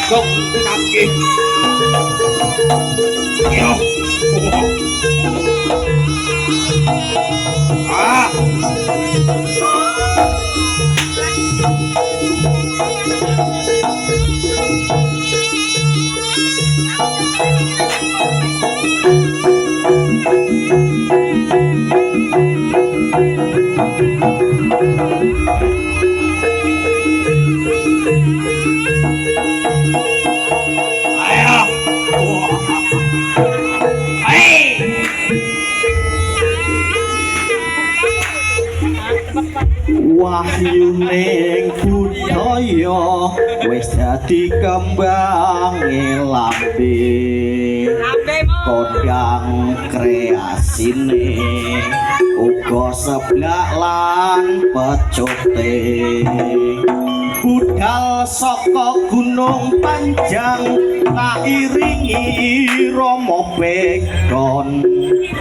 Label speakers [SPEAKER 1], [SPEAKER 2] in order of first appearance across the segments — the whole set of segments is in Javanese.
[SPEAKER 1] gong nangge yo ah
[SPEAKER 2] wahyuning budaya wis dadi kembange lambe kondang kreasine uga seblak lan pecute budal saka gunung panjang tak iringi romo bekon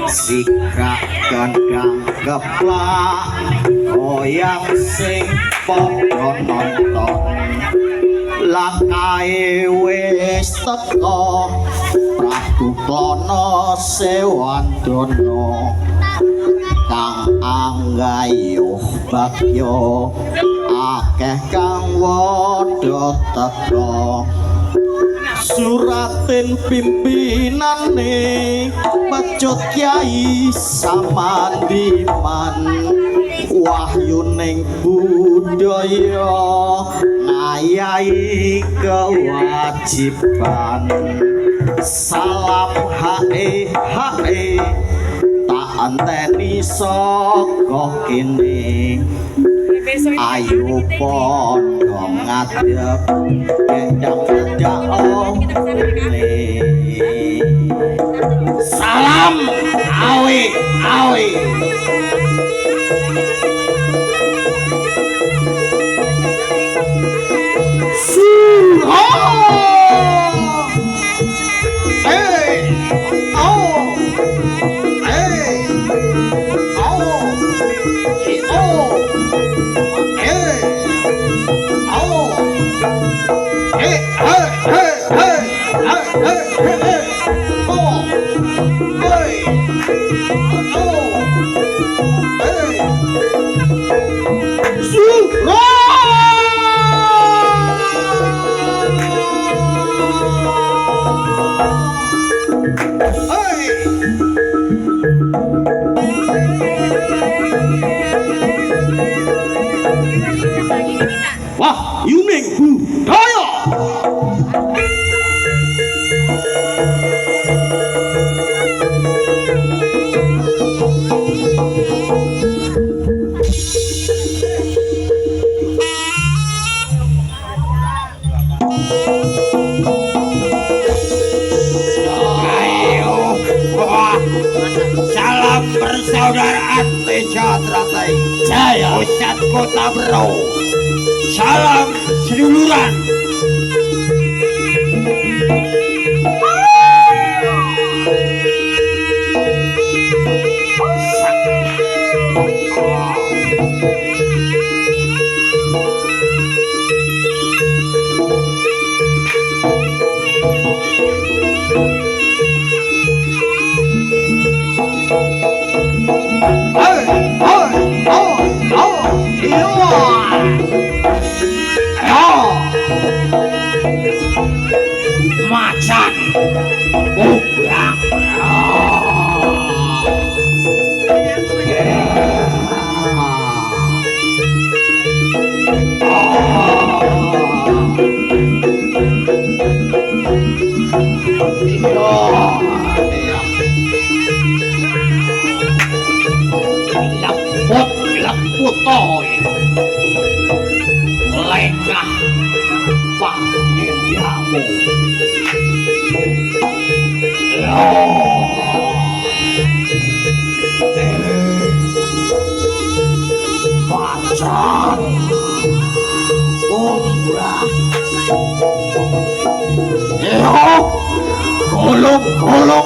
[SPEAKER 2] sikrak kandang keplak goyang sing padha nonton lakae wis teka Prabu Klana Sewandana kang anggayuh bagya akeh kang wadha teka suratin pimpinane pecut Kyai Samandiman wahyuning budaya ngayahi kewajiban salam hae tak anteni saka kene ayo padha ngadeg kendang salam awe wah yuning budaya
[SPEAKER 1] salam persaudaraan Teja Teratai Jaya Pusat Kota Bro salam seduluran macan ulang laput toy lengah panen jamu macan umrah golong kono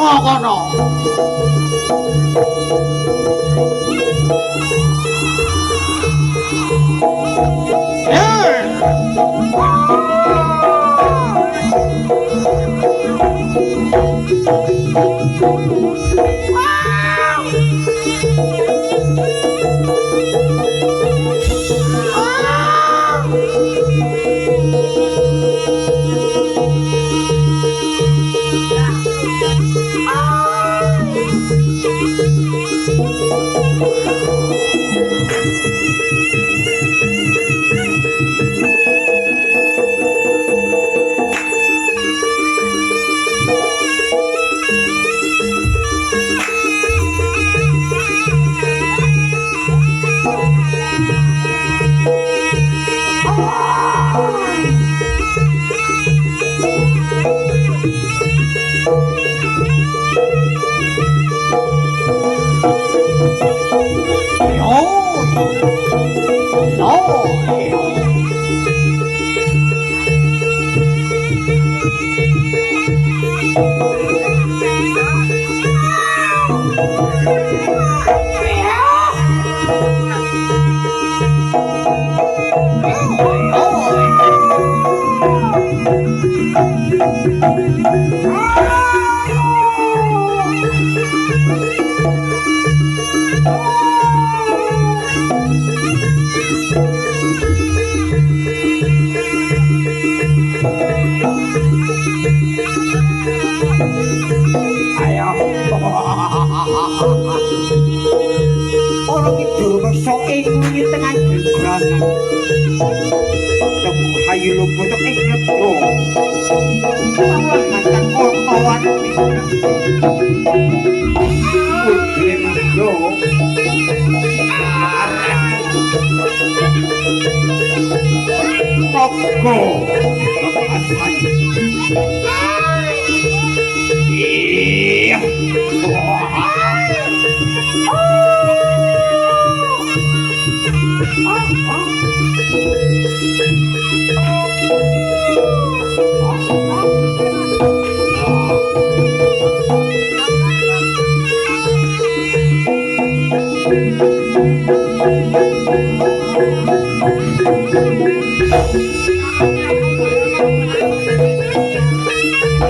[SPEAKER 1] Ayo. Orang itu sok ingin tengah gegranan. Temu hayu lumpuh tok inget lo. Allah mantan kotoran Muslim yo. Toko. Asan. Iya.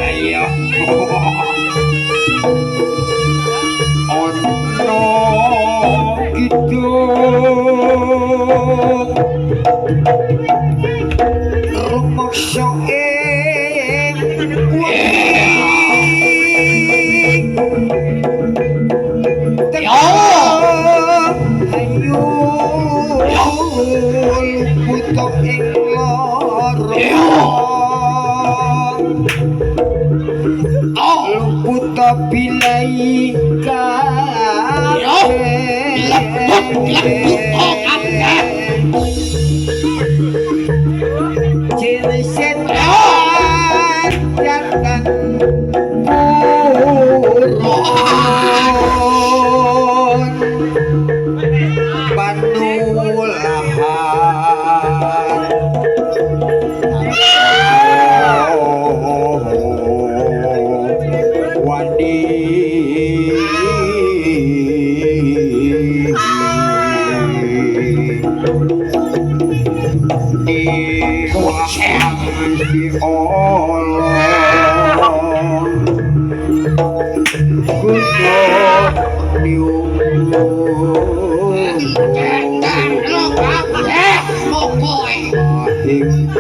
[SPEAKER 1] Ayo. Ono gitu. Rumaksa ayo putok ing loro luput bilai ciri setan jangan purun panulahan wadi di Allah kudo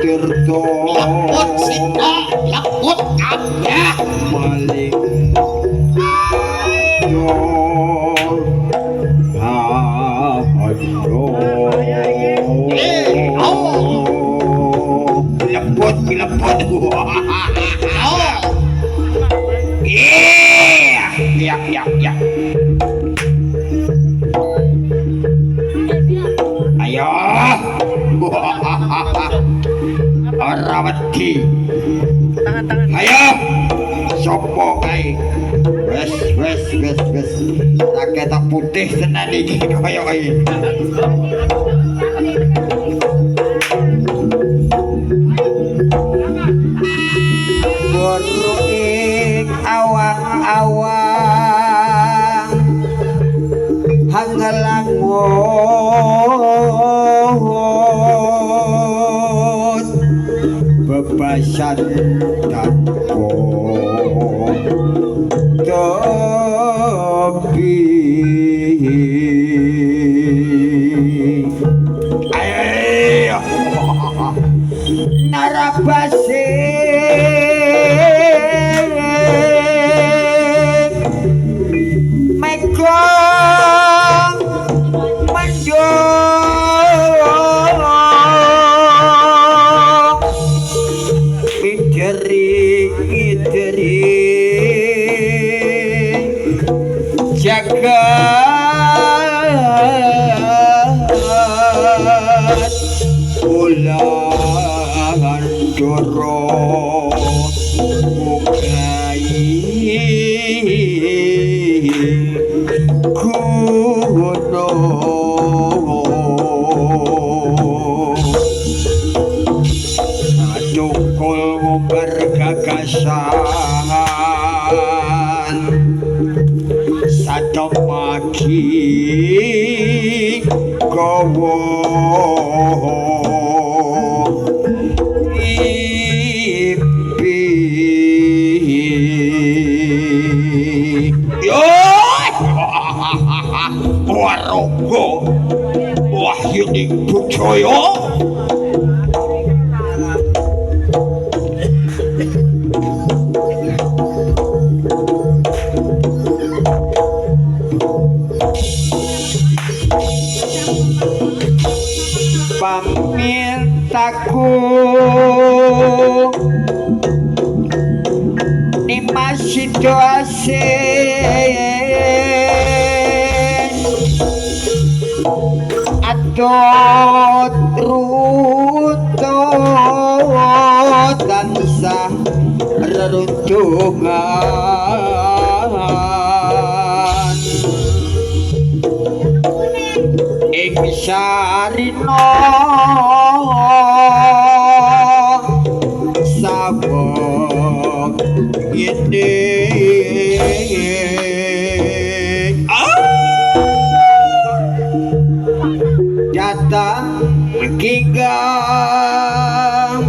[SPEAKER 1] tirto maling lepot ya ayo Orawati ayo sopo kae wes rakyat putih tenan iki kaya kae boro ing awang-awang hangelangun bebasan tanpa tepi ayo narabase megong
[SPEAKER 2] aji gawa ipi yo waraga wahyuning bujaya pamintaku Nimas situasi adot rutut tansah rerundungan ing sarina sabok ngene datang kinggang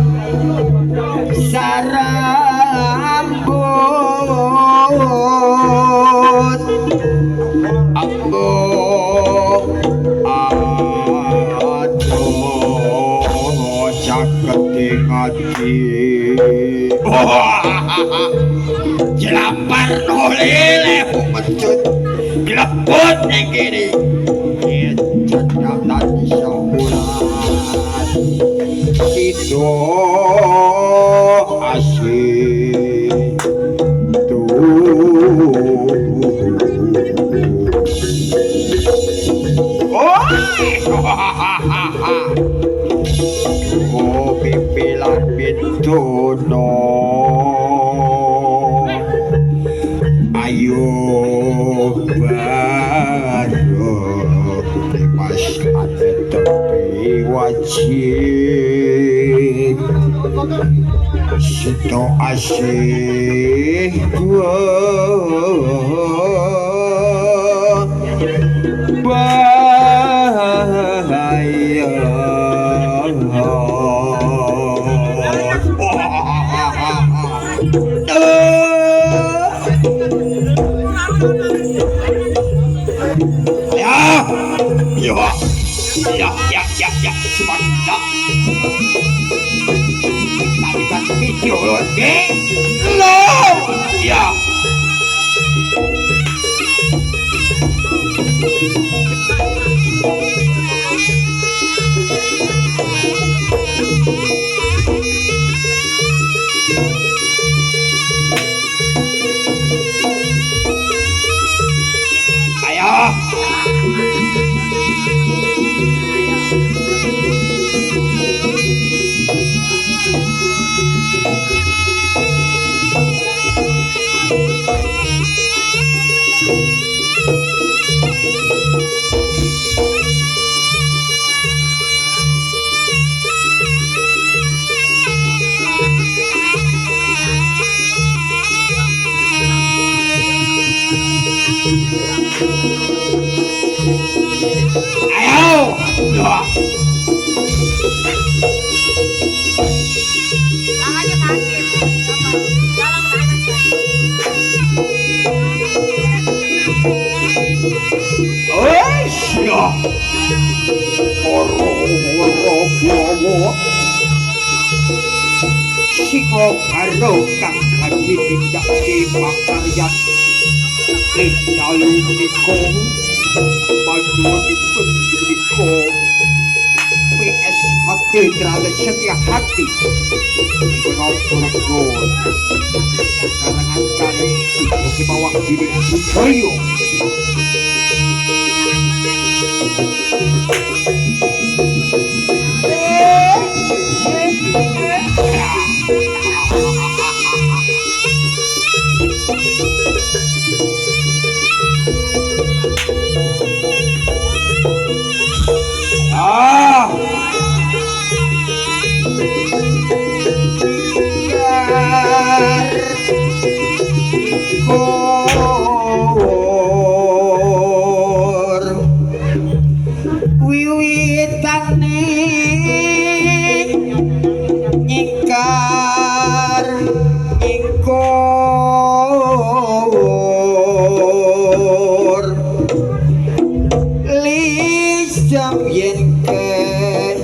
[SPEAKER 2] sarambut aku aduh caket ngati jelapar nolele pengecut gelaput ning kene cedatan sabulan itu asyik oh pipilan bitono ayo baru mas ada tepi wajib sito asyik gua bahaya ya sebentar tadi kan video lagi lo ya ayo
[SPEAKER 3] Tangannya sakit. Jalan
[SPEAKER 2] Siko karo kang kaki tidak dimakaryan Dalu meniko Pandu meniko PSHT terhadap setia hati Pengotor gol Karangan kali Di bawah diri Bujoyo jam yen ken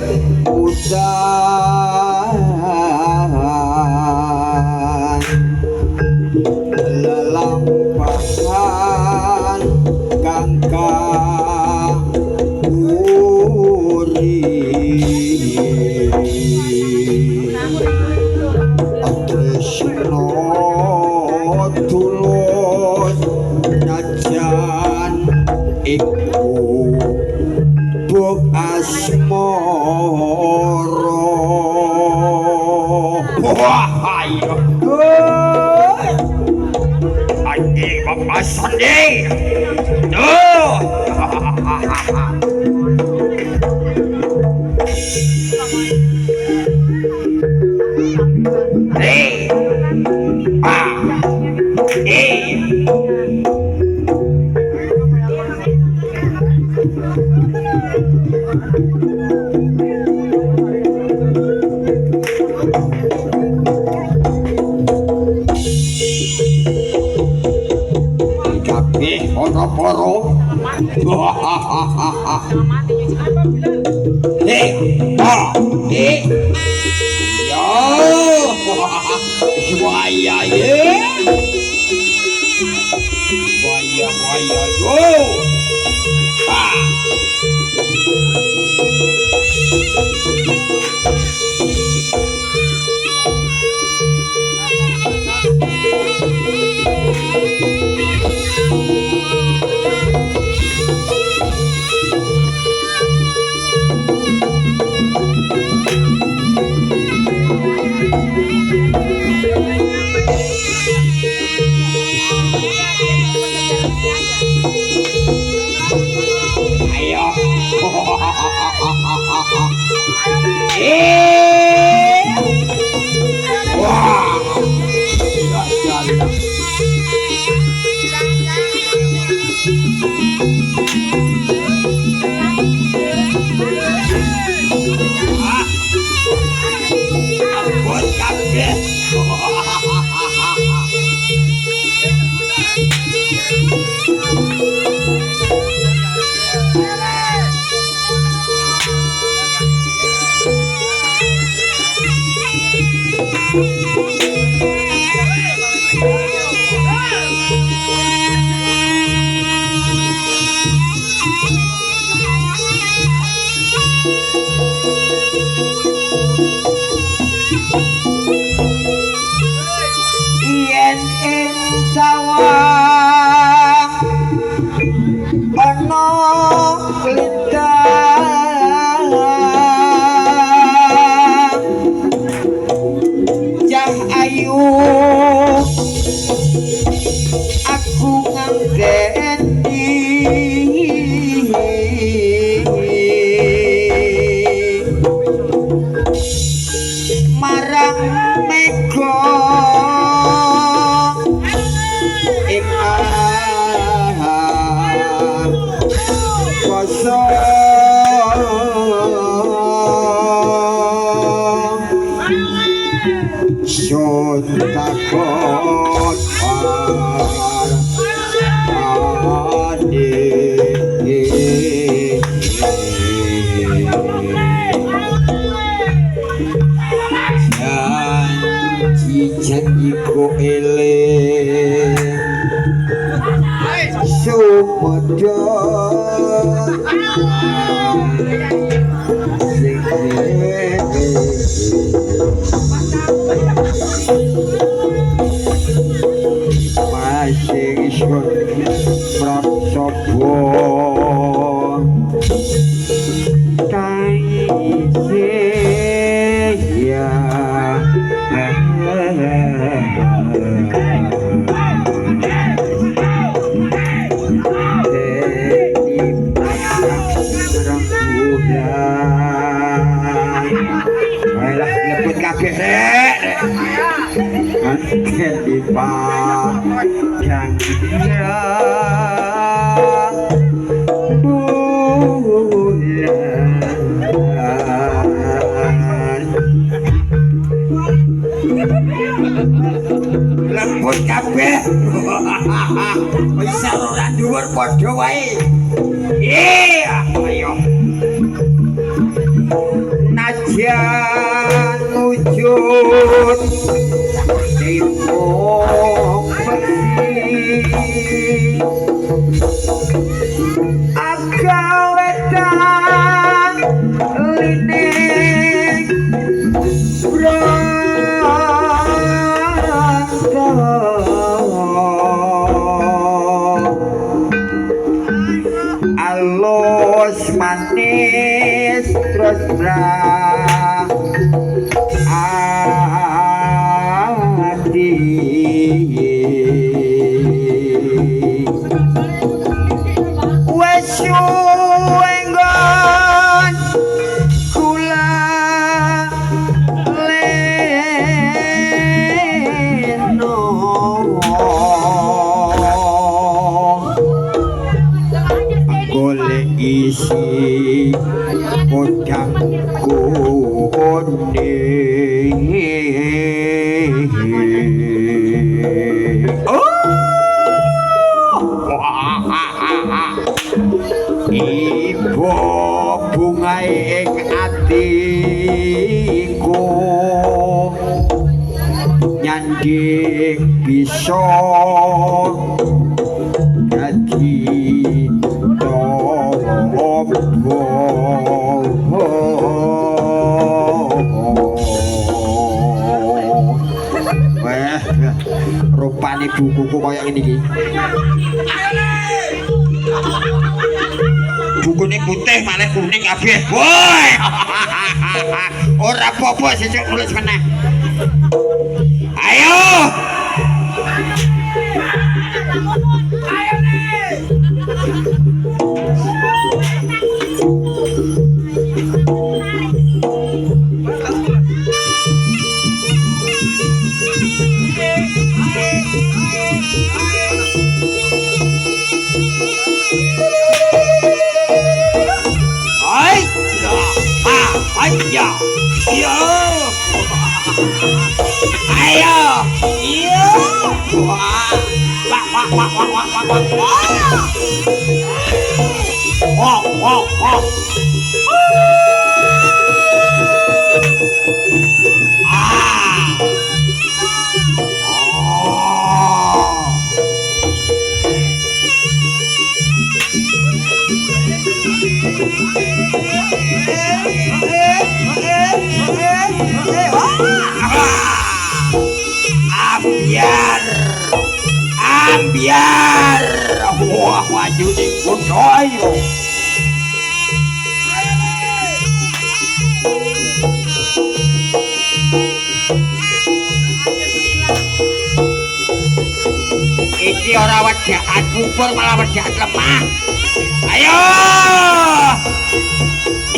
[SPEAKER 2] udan lelampahan kangkang uri Tresno tulus najan iku buk asmoro wah ayo andi bapak sandi tuh hey poro-poro waya yen ing sawang ana lintang cah ayu aku ngandeni marang mega takut janjiku eling sumedang masih isun prasobo ya di padang bulan lembut kabeh bisa ora dhuwur padha wae iya ayo Bos manis terus adi wes suwengon kula leno golek isi kodangku one ibu bungai ing atiku nyanding bisa dadi tombo weh rupane bukuku kaya ngene iki bukune putih malah kuning kabeh woi ora apa-apa sesuk nulis meneh ayo ya yo ayo yo wah ambiar wah maju ning bodoy iki ora wedakan bubur malah wedakan lemah ayo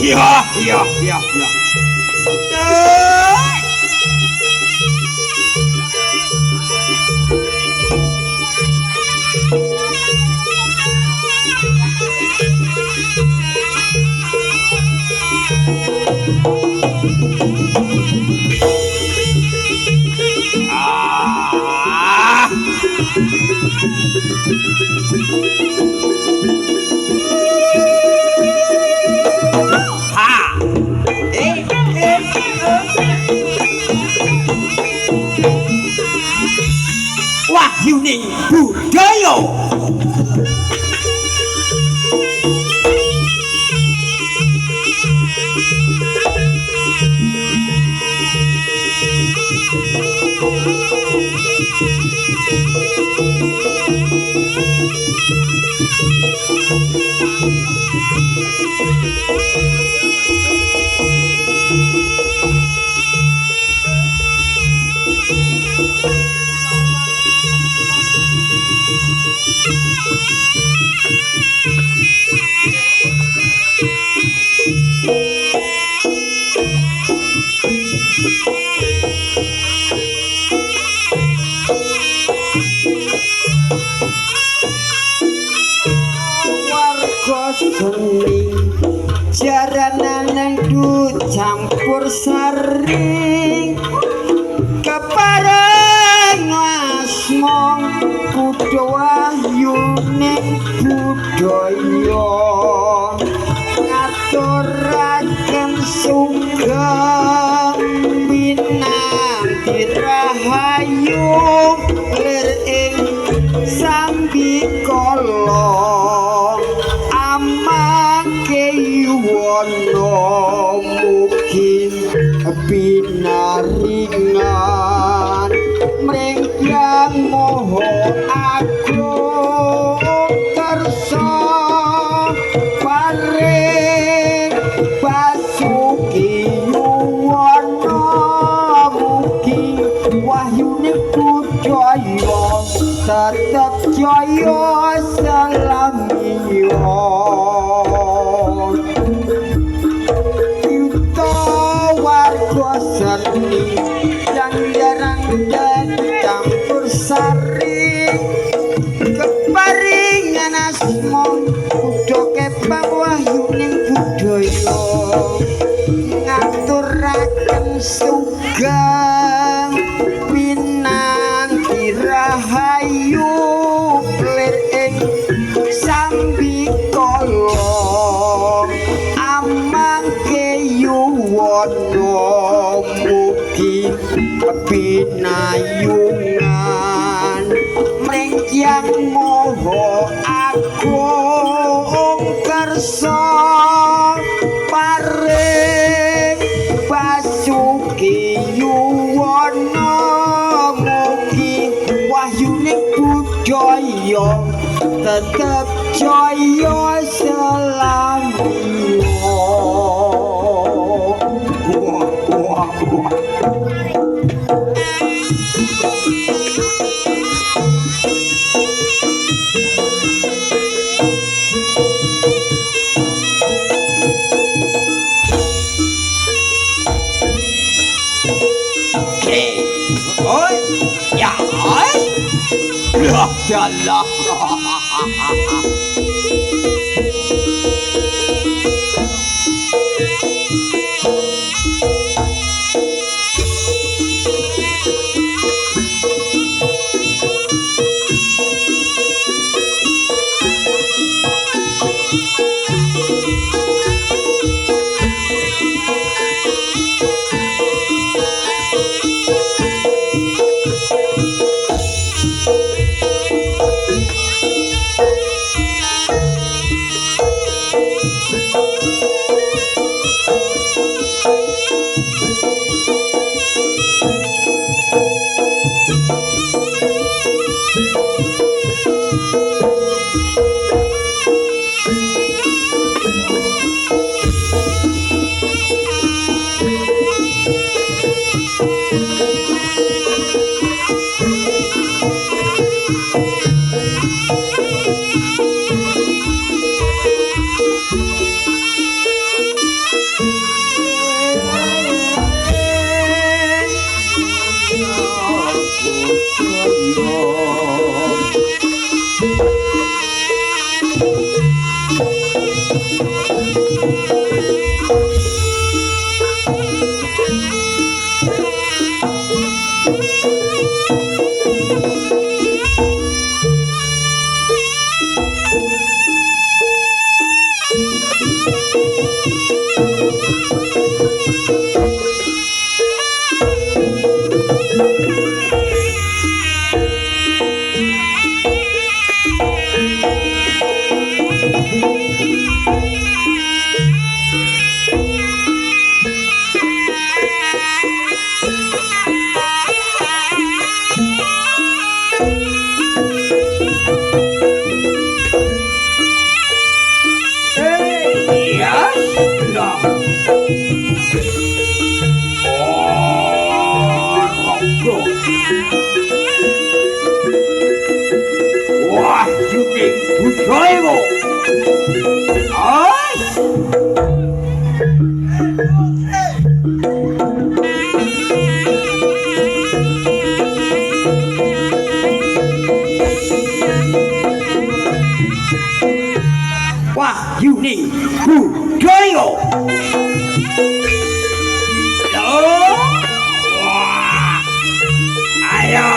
[SPEAKER 2] iya Wahyuning budaya warga seni jaranan du campur sari kepareng asmong kudu wahyuning budaya ngaturaken sugeng pinanti rahayu lir ing sambikala amake yuwana mugi pinaringan mrenggang moho aku kersa pare
[SPEAKER 1] tetep jaya selamiyo yuta warga seni yang jarang campur sari keparingan asma udoke pawahyuning budaya ngaturaken sugeng pinanti rahayu plir ing sambikala amangke yuwana mugi pinayungan mengkyang moho agung kersa paring basuki yuwana mugi wahyuning budaya tetep jaya selamiyo.
[SPEAKER 2] Allah. Wah, Yuki, budaya Wah, Yuki, budaya. Wah, ayo.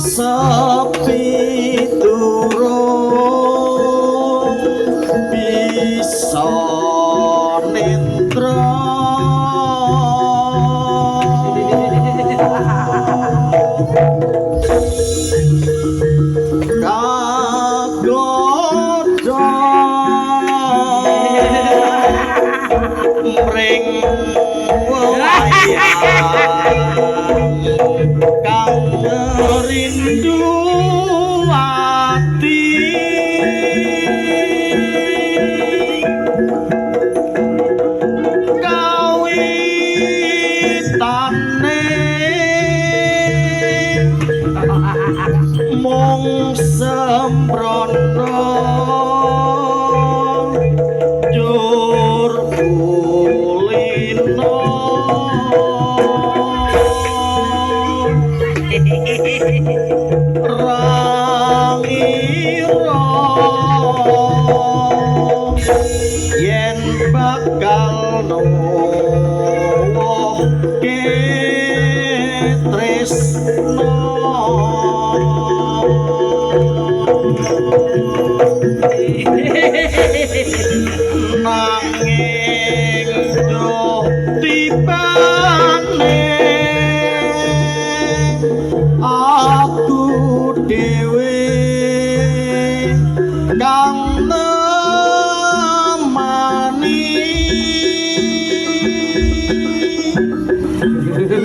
[SPEAKER 2] Sepi turun bisa
[SPEAKER 4] mung sembrono jur kulino rangira yen bakal nuwuh tresno nanging duh tibane aku dhewe kang nemani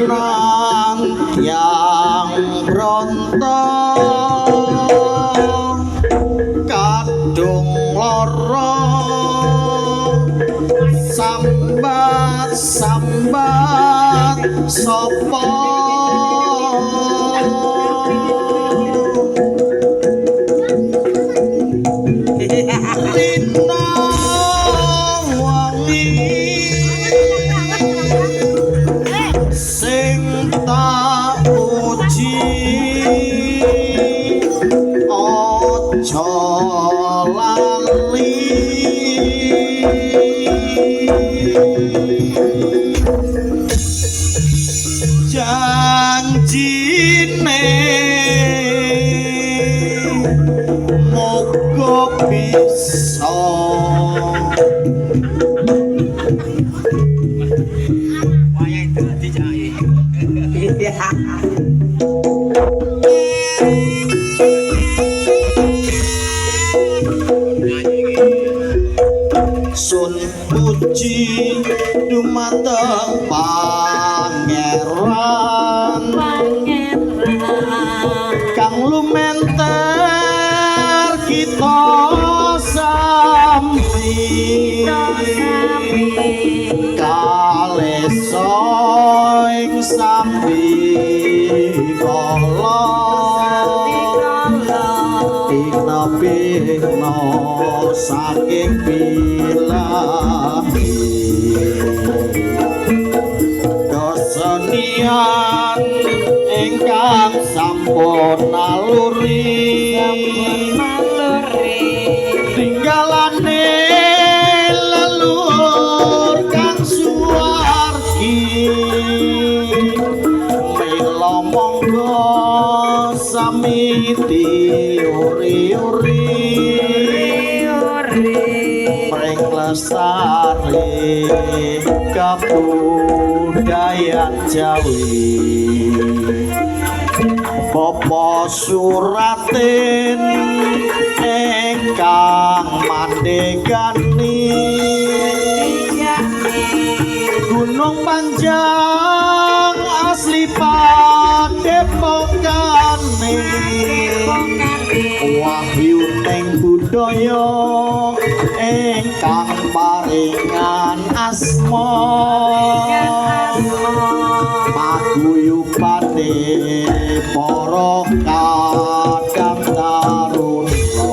[SPEAKER 4] nang yang bronto kadung lara sambat sapa rina wangi sing tak uji aja lali janjine moga bisa
[SPEAKER 2] wayang dadi jae
[SPEAKER 4] sun puji dumateng pangeran kang lumenter kita sami kalesa ing sambi kala ikna saking bilahi kesenian ingkang sampun naluri tinggalane leluhur kang suwargi mila monggo sami uri-uri pring lestari kabudayan Jawi Bapa Suratin ingkang mandegani Gunung Panjang asli padepokane wahyu ning budaya ingkang paringan asma paguyubane para kadang taruna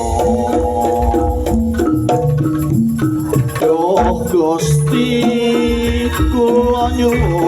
[SPEAKER 4] Duh Gusti kula nyuwun